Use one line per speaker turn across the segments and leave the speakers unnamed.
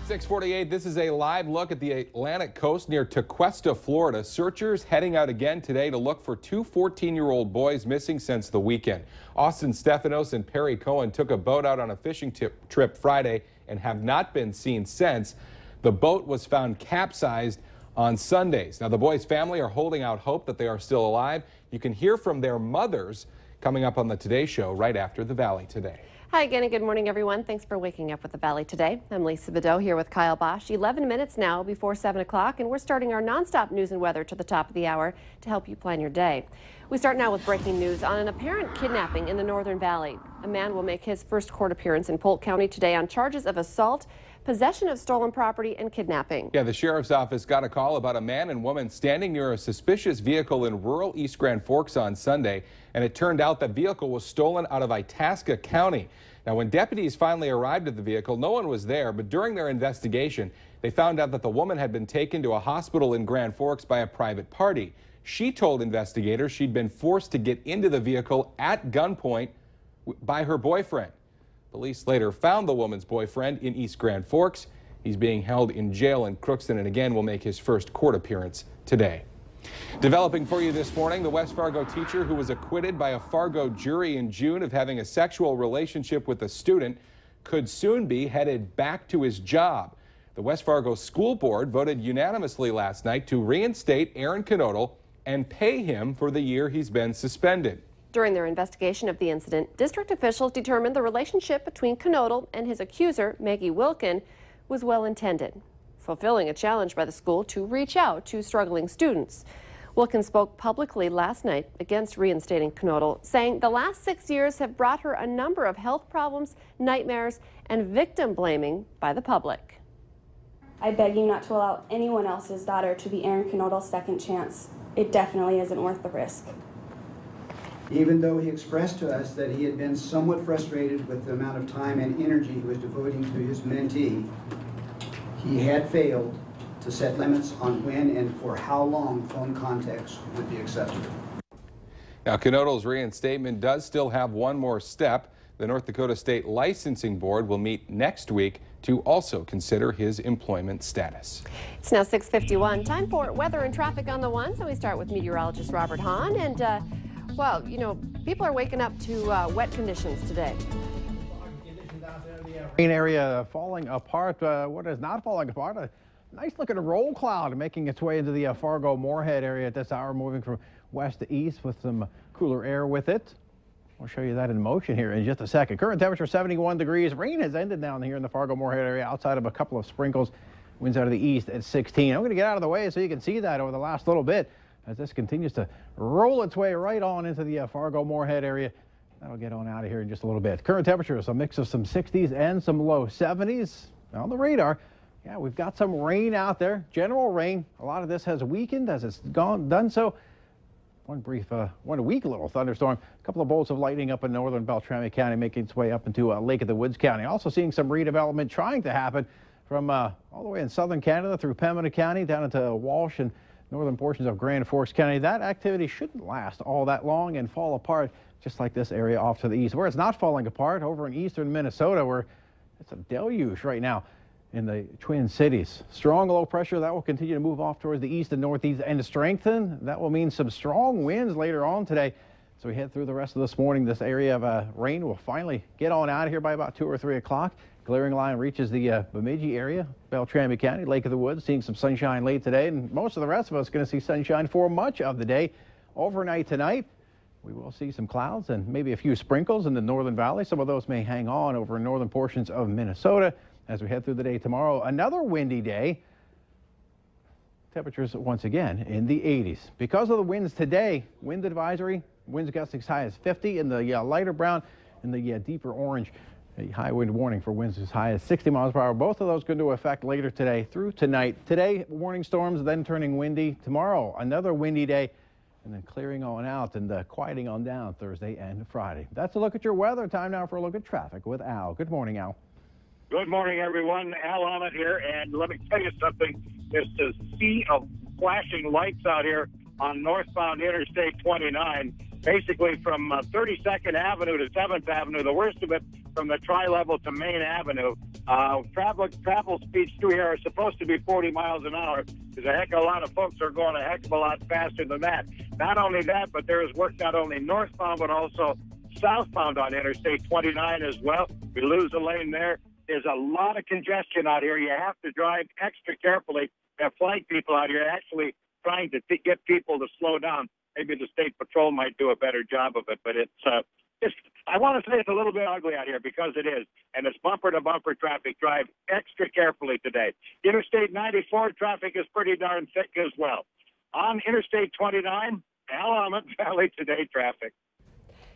6:48, this is a live look at the Atlantic coast near Tequesta, Florida. Searchers heading out again today to look for two 14-year-old boys missing since the weekend. Austin Stephanos and Perry Cohen took a boat out on a fishing trip Friday and have not been seen since. The boat was found capsized on Sundays. Now, the boys' family are holding out hope that they are still alive. You can hear from their mothers coming up on the Today Show right after the Valley Today.
Hi again and good morning, everyone. Thanks for waking up with the Valley Today. I'm Lisa Bedeau here with Kyle Bosch. 11 minutes now before 7 o'clock, and we're starting our nonstop news and weather to the top of the hour to help you plan your day. We start now with breaking news on an apparent kidnapping in the Northern Valley. A man will make his first court appearance in Polk County today on charges of assault, possession of stolen property, and kidnapping. Yeah, the sheriff's office got a call about a man and woman standing near a suspicious vehicle in rural East Grand Forks on Sunday, and it turned out that vehicle was stolen out of Itasca County. Now, when deputies finally arrived at the vehicle, no one was there, but during their investigation, they found out that the woman had been taken to a hospital in Grand Forks by a private party. She told investigators she'd been forced to get into the vehicle at gunpoint by her boyfriend. Police later found the woman's boyfriend in East Grand Forks. He's being held in jail in Crookston and again will make his first court appearance today. Developing for you this morning, the West Fargo teacher who was acquitted by a Fargo jury in June of having a sexual relationship with a student could soon be headed back to his job. The West Fargo School Board voted unanimously last night to reinstate Aaron Knodel and pay him for the year he's been suspended. During their investigation of the incident, district officials determined the relationship between Knodel and his accuser, Maggie Wilkin, was well-intended, fulfilling a challenge by the school to reach out to struggling students. Wilkin spoke publicly last night against reinstating Knodel, saying the last 6 years have brought her a number of health problems, nightmares, and victim blaming by the public.
I beg you not to allow anyone else's daughter to be Aaron Knodel's second chance. It definitely isn't worth the risk.
Even though he expressed to us that he had been somewhat frustrated with the amount of time and energy he was devoting to his mentee, he had failed to set limits on when and for how long phone contacts would be acceptable.
Now, Knodel's reinstatement does still have one more step. The North Dakota State Licensing Board will meet next week to also consider his employment status. It's now 6:51. Time for weather and traffic on the one. So we start with meteorologist Robert Hahn. And, well, you know, people are waking up to wet conditions today.
Rain area falling apart. What is not falling apart? A nice looking roll cloud making its way into the Fargo-Moorhead area at this hour, moving from west to east with some cooler air with it. We'll show you that in motion here in just a second. Current temperature 71 degrees. Rain has ended down here in the Fargo-Moorhead area outside of a couple of sprinkles. Winds out of the east at 16. I'm going to get out of the way so you can see that over the last little bit as this continues to roll its way right on into the Fargo-Moorhead area. That'll get on out of here in just a little bit. Current temperature is a mix of some 60s and some low 70s. On the radar, yeah, we've got some rain out there. General rain. A lot of this has weakened as it's done so. One weak little thunderstorm. A couple of bolts of lightning up in northern Beltrami County making its way up into Lake of the Woods County. Also seeing some redevelopment trying to happen from all the way in southern Canada through Pembina County down into Walsh and northern portions of Grand Forks County. That activity shouldn't last all that long and fall apart just like this area off to the east. Where it's not falling apart, over in eastern Minnesota, where it's a deluge right now in the Twin Cities. Strong low pressure that will continue to move off towards the east and northeast and strengthen. That will mean some strong winds later on today. So we head through the rest of this morning. This area of rain will finally get on out of here by about 2 or 3 o'clock. Clearing line reaches the Bemidji area, Beltrami County, Lake of the Woods, seeing some sunshine late today. And most of the rest of us are going to see sunshine for much of the day. Overnight tonight, we will see some clouds and maybe a few sprinkles in the northern valley. Some of those may hang on over in northern portions of Minnesota. As we head through the day tomorrow, another windy day. Temperatures once again in the 80s. Because of the winds today, wind advisory, winds gusting as high as 50 in the lighter brown and the deeper orange. A high wind warning for winds as high as 60 miles per hour. Both of those going to affect later today through tonight. Today, warning storms, then turning windy. Tomorrow, another windy day, and then clearing on out and quieting on down Thursday and Friday. That's a look at your weather. Time now for a look at traffic with Al. Good morning, Al.
Good morning, everyone. Al Ahmed here, and let me tell you something. There's a sea of flashing lights out here on northbound Interstate 29. basically from 32nd Avenue to 7th Avenue, the worst of it from the Tri-Level to Main Avenue. Travel speeds through here are supposed to be 40 miles an hour. There's a heck of a lot of folks are going a heck of a lot faster than that. Not only that, but there is work not only northbound, but also southbound on Interstate 29 as well. We lose a lane there. There's a lot of congestion out here. You have to drive extra carefully. We have flag people out here actually trying to get people to slow down. Maybe the state patrol might do a better job of it, but it's just, I want to say it's a little bit ugly out here because it is, and it's bumper-to-bumper traffic. Drive extra carefully today. Interstate 94 traffic is pretty darn thick as well. On Interstate 29, Willamette Valley today traffic.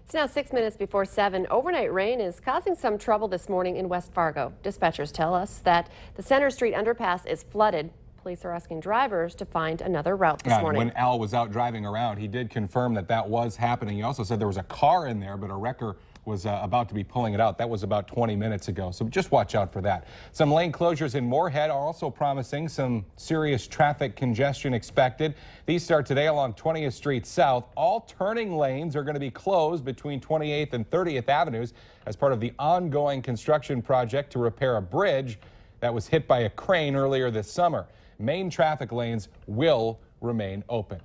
It's now 6 minutes before 7. Overnight rain is causing some trouble this morning in West Fargo. Dispatchers tell us that the Center Street underpass is flooded. Police are asking drivers to find another route this morning.
When Al was out driving around, he did confirm that that was happening. He also said there was a car in there, but a wrecker was about to be pulling it out. That was about 20 minutes ago, so just watch out for that. Some lane closures in Moorhead are also promising some serious traffic congestion expected. These start today along 20th Street South. All turning lanes are going to be closed between 28th and 30th Avenues as part of the ongoing construction project to repair a bridge that was hit by a crane earlier this summer. Main traffic lanes will remain open.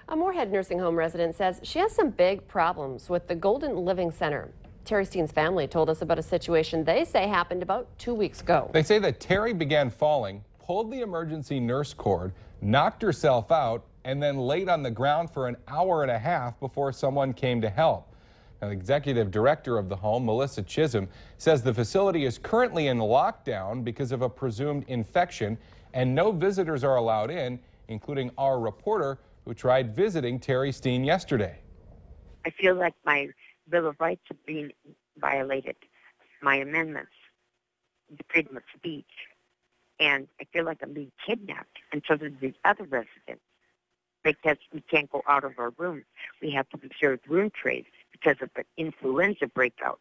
A Moorhead nursing home resident says she has some big problems with the Golden Living Center. Terry Steen's family told us about a situation they say happened about 2 weeks ago.
They say that Terry began falling, pulled the emergency nurse cord, knocked herself out, and then laid on the ground for an hour and a half before someone came to help. Now, the executive director of the home, Melissa Chisholm, says the facility is currently in lockdown because of a presumed infection, and no visitors are allowed in, including our reporter who tried visiting Terry Steen yesterday.
I feel like my Bill of Rights are being violated, my amendments, the freedom of speech, and I feel like I'm being kidnapped, and so do the other residents, because we can't go out of our room. We have to observe room trade because of the influenza breakout.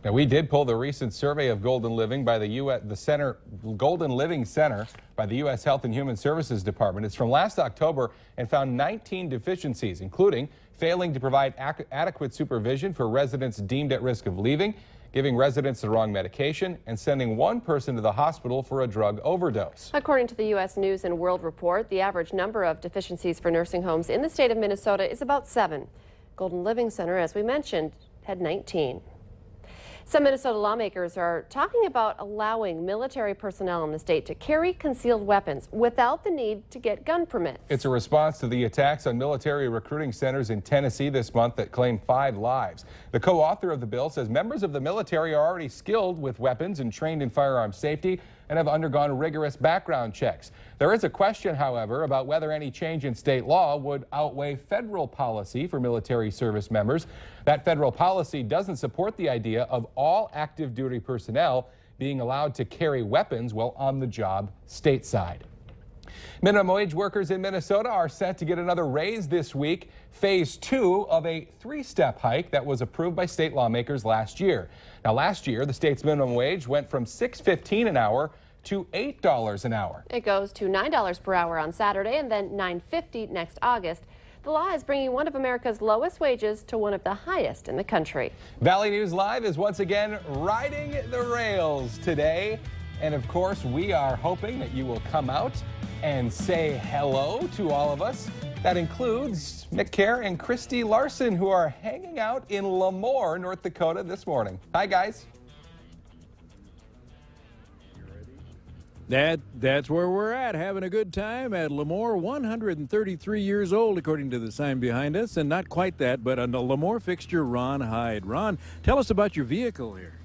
Now, we did pull the recent survey of Golden Living by the Golden Living Center by the U.S. Health and Human Services Department. It's from last October and found 19 deficiencies, including failing to provide adequate supervision for residents deemed at risk of leaving, giving residents the wrong medication, and sending one person to the hospital for a drug overdose.
According to the U.S. News and World Report, the average number of deficiencies for nursing homes in the state of Minnesota is about 7. Golden Living Center, as we mentioned, had 19. Some Minnesota lawmakers are talking about allowing military personnel in the state to carry concealed weapons without the need to get gun permits.
It's a response to the attacks on military recruiting centers in Tennessee this month that claimed 5 lives. The co-author of the bill says members of the military are already skilled with weapons and trained in firearm safety and have undergone rigorous background checks. There is a question, however, about whether any change in state law would outweigh federal policy for military service members. That federal policy doesn't support the idea of all active duty personnel being allowed to carry weapons while on the job stateside. Minimum wage workers in Minnesota are set to get another raise this week, phase 2 of a 3-step hike that was approved by state lawmakers last year. Now, last year, the state's minimum wage went from $6.15 an hour to $8 an hour.
It goes to $9 per hour on Saturday and then $9.50 next August. The law is bringing one of America's lowest wages to one of the highest in the country.
Valley News Live is once again riding the rails today. And of course, we are hoping that you will come out and say hello to all of us. That includes Mick Kerr and Christy Larson, who are hanging out in Lemoore, North Dakota this morning. Hi, guys.
That's where we're at, having a good time at Lemoore. 133 years old, according to the sign behind us, and not quite that, but a Lemoore fixture, Ron Hyde. Ron, tell us about your vehicle here.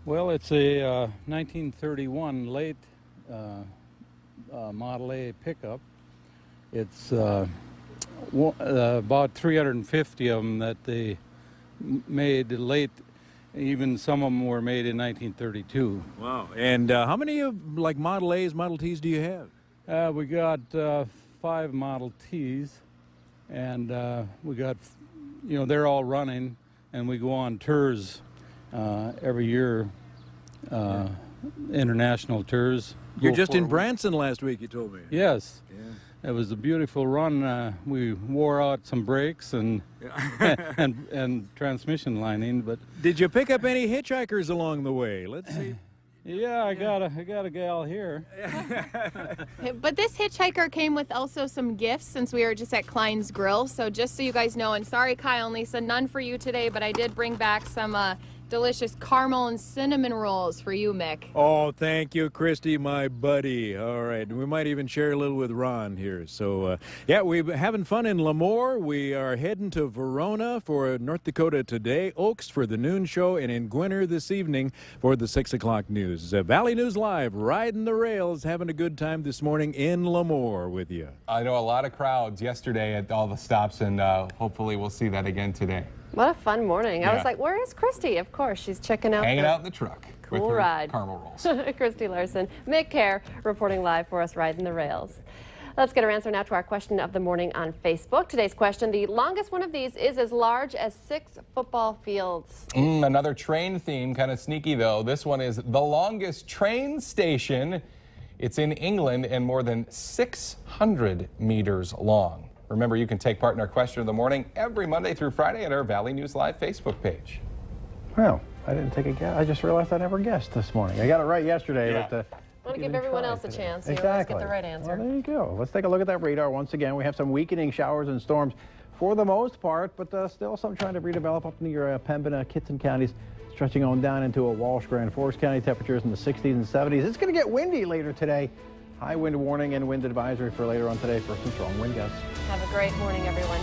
Well, it's a 1931 late Model A pickup. It's about 350 of them that they made late. Even some of them were made in 1932.
Wow. And how many of like Model A's, Model T's do you have?
We got 5 Model T's, and we got, you know, they're all running, and we go on tours every year international tours.
You're
Go
just in
forward.
Branson last week, you told me.
Yes.
Yeah.
It was a beautiful run. We wore out some brakes and and transmission lining, but
Did you pick up any hitchhikers along the way? Let's see.
yeah, I got a gal here.
But this hitchhiker came with also some gifts since we were just at Klein's Grill. So just so you guys know, and sorry, Kyle and Lisa, none for you today, but I did bring back some delicious caramel and cinnamon rolls for you, Mick.
Oh, thank you, Christy, my buddy. All right, we might even share a little with Ron here. So, yeah, we're having fun in Lemoore. We are heading to Verona for North Dakota Today, Oaks for the noon show, and in Gwinner this evening for the 6 o'clock news. Valley News Live, riding the rails, having a good time this morning in Lemoore with you.
I know a lot of crowds yesterday at all the stops, and hopefully we'll see that again today.
What a fun morning. I
Yeah.
was like, where is Christy? Of course, she's checking out
Hanging out in the truck with
cool
her
ride.
caramel rolls.
Christy Larson, Mick Kerr reporting live for us, riding the rails. Let's get our answer now to our question of the morning on Facebook. Today's question, the longest one of these is as large as 6 football fields.
Another train theme, kind of sneaky though. This one is the longest train station. It's in England and more than 600 meters long. Remember, you can take part in our question of the morning every Monday through Friday at our Valley News Live Facebook page.
Well, I didn't take a guess. I just realized I never guessed this morning. I got it right yesterday,
Yeah.
but
I want to give everyone else a chance. You always
exactly.
get the right answer.
Well, there you go. Let's take a look at that radar once again. We have some weakening showers and storms for the most part, but still some trying to redevelop up near Pembina, Kitson counties, stretching on down into a Walsh, Grand Forks County. Temperatures in the 60s and 70s. It's going to get windy later today. High wind warning and wind advisory for later on today for some strong wind gusts.
Have a great morning, everyone.